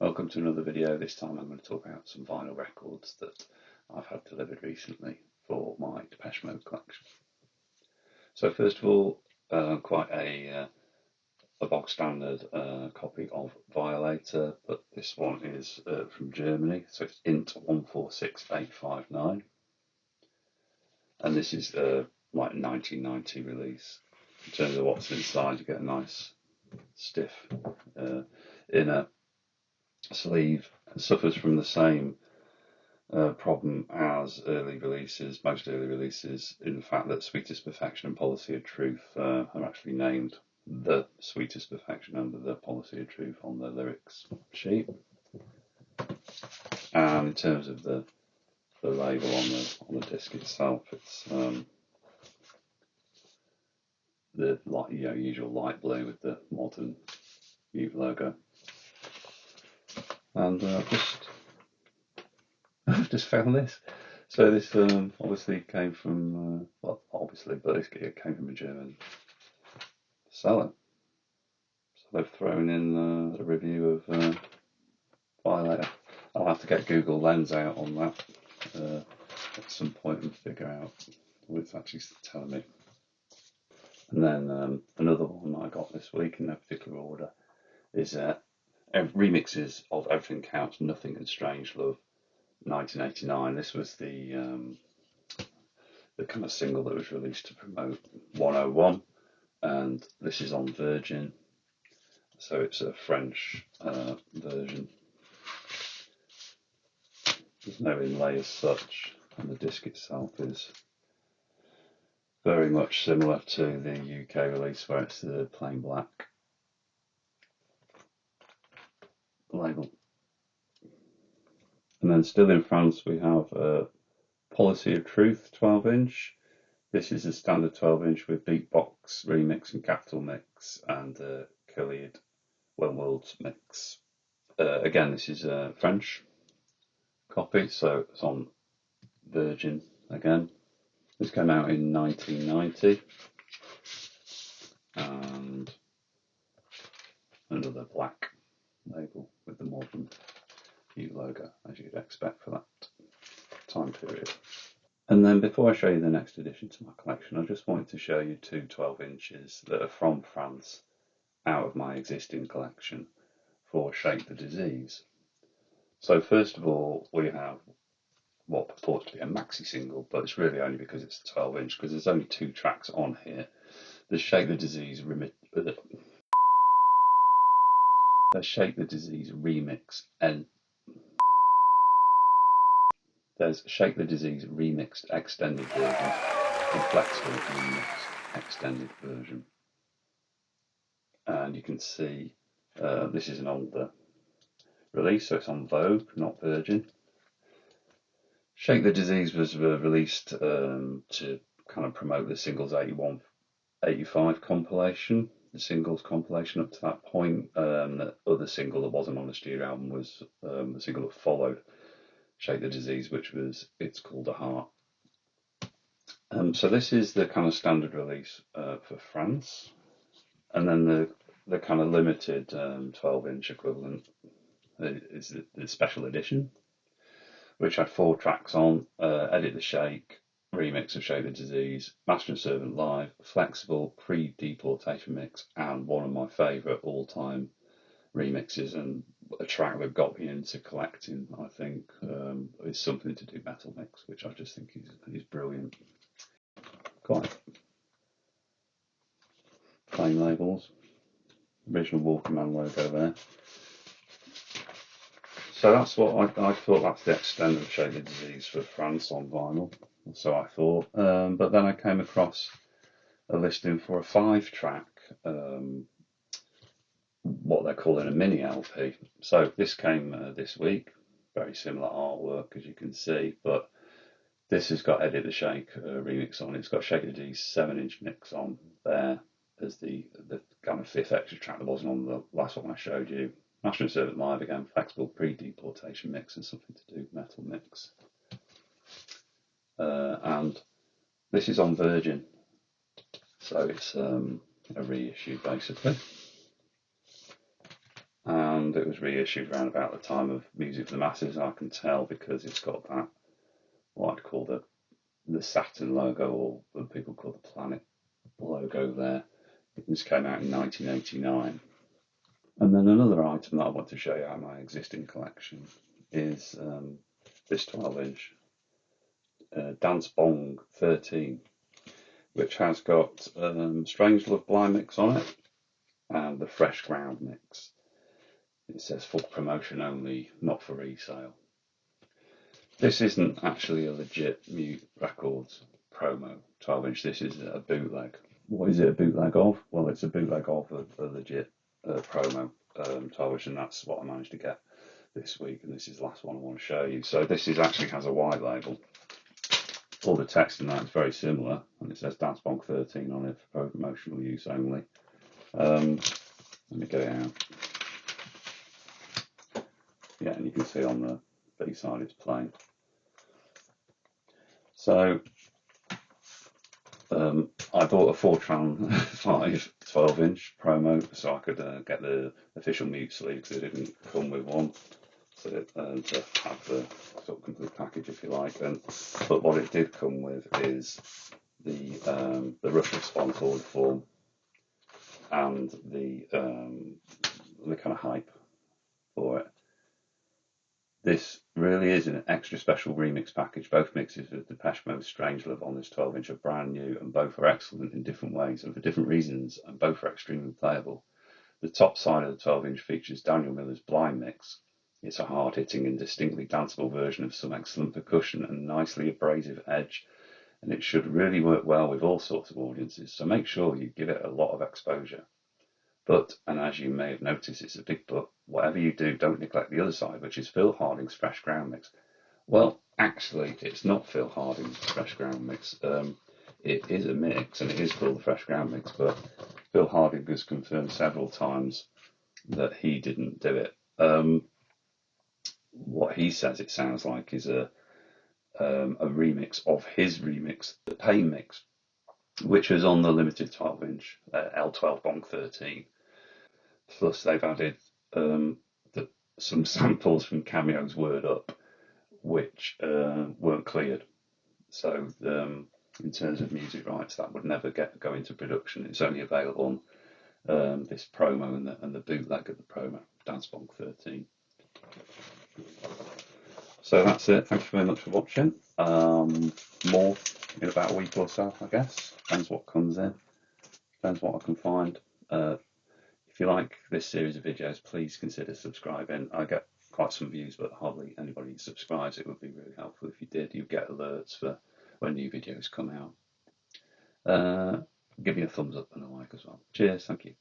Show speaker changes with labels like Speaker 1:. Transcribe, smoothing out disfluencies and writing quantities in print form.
Speaker 1: Welcome to another video. This time I'm going to talk about some vinyl records that I've had delivered recently for my Depeche Mode collection. So first of all, quite a bog standard copy of Violator, but this one is from Germany, so it's INT 146859, and this is like a 1990 release. In terms of what's inside, you get a nice stiff inner sleeve. It suffers from the same problem as most early releases, in the fact that Sweetest Perfection and Policy of Truth are actually named the Sweetest Perfection under the Policy of Truth on the lyrics sheet. And in terms of the label on the disc itself, it's the usual light blue with the modern Mute logo. And I've just found this. So this obviously came from, but it came from a German seller. So they've thrown in a review of Violator. I'll have to get Google Lens out on that at some point and figure out what it's actually telling me. And then another one that I got this week in no particular order is remixes of Everything Counts, Nothing and Strange Love, 1989. This was the kind of single that was released to promote 101, and this is on Virgin, so it's a French version. There's no inlay as such, and the disc itself is very much similar to the UK release, where it's the plain black label. And then still in France we have Policy of Truth 12-inch. This is a standard 12-inch with beatbox remix and capital mix and Khalid One World's mix. Again, this is a French copy, so it's on Virgin again. This came out in 1990, and another black label with the modern Mute logo, as you'd expect for that time period. And then before I show you the next addition to my collection, I just wanted to show you two 12-inches that are from France out of my existing collection for Shake the Disease. So first of all, we have what purports to be a maxi single, but it's really only because it's a 12-inch, because there's only two tracks on here. There's Shake the Disease remix and there's Shake the Disease remixed extended version and Flexible remixed extended version. And you can see this is an older release, so it's on Vogue, not Virgin. Shake the Disease was released to kind of promote the Singles 81-85 compilation, the singles compilation up to that point. The other single that wasn't on the studio album was the single that followed Shake the Disease, which was It's Called a Heart. So this is the kind of standard release for France, and then the kind of limited 12-inch equivalent is the special edition, which had 4 tracks on: Edit the Shake, remix of Shake the Disease, Master and Servant Live, Flexible, Pre-Deportation Mix, and one of my favourite all-time remixes, and a track that got me into collecting, I think, is Something to Do Metal Mix, which I just think is brilliant. Quite plain labels, original Walkman logo there. So that's what I thought. That's the extent of Shake the Disease for France on vinyl. So I thought, but then I came across a listing for a 5-track, what they're calling a mini LP. So this came this week. Very similar artwork, as you can see, but this has got Edit the Shake remix on it. It's got Shake the Disease 7-inch mix on there as the kind of 5th extra track that wasn't on the last one I showed you. Master and Servant Live again, Flexible, Pre-Deportation Mix, and Something to Do Metal Mix. And this is on Virgin, so it's a reissue basically. and it was reissued around about the time of Music for the Masses. I can tell because it's got that, what I'd call the Saturn logo, or what people call the Planet logo there. This came out in 1989. And then another item that I want to show you out of my existing collection is this 12-inch Dance Bong 13, which has got Strangelove Blind Mix on it and the Fresh Ground Mix. It says for promotion only, not for resale. This isn't actually a legit Mute Records promo 12-inch. This is a bootleg. What is it a bootleg of? Well, it's a bootleg of a legit promo 12-inch, and that's what I managed to get this week. And this is the last one I want to show you. So this is actually has a white label. All the text in that is very similar, and it says Dance Bong 13 on it for promotional use only. Let me get it out. Yeah, and you can see on the B side it's plain. So I bought a Fortran 5 12-inch promo so I could get the official Mute sleeve, because it didn't come with one. So to have the sort of complete package, if you like. But what it did come with is the rough response order form and the kind of hype for it. This really is an extra special remix package. Both mixes of Depeche Mode Strangelove on this 12-inch are brand new, and both are excellent in different ways and for different reasons, and both are extremely playable. The top side of the 12-inch features Daniel Miller's Blind Mix. It's a hard-hitting and distinctly danceable version of some excellent percussion and nicely abrasive edge, and it should really work well with all sorts of audiences, so make sure you give it a lot of exposure. But, and as you may have noticed, it's a big but, whatever you do, don't neglect the other side, which is Phil Harding's Fresh Ground Mix. Well, actually, it's not Phil Harding's Fresh Ground Mix. It is a mix, and it is called the Fresh Ground Mix, but Phil Harding has confirmed several times that he didn't do it. What he says it sounds like is a remix of his remix, the Pain Mix, which was on the limited 12-inch L12 Bong 13. Plus, they've added some samples from Cameo's Word Up, which weren't cleared. So, in terms of music rights, that would never go into production. It's only available on this promo and the bootleg of the promo, Dance Bong 13. So that's it. Thank you very much for watching. More in about a week or so, I guess. Depends what comes in. Depends what I can find. If you like this series of videos, please consider subscribing. I get quite some views, but hardly anybody subscribes. It would be really helpful if you did. You get alerts for when new videos come out. Give me a thumbs up and a like as well. Cheers. Thank you.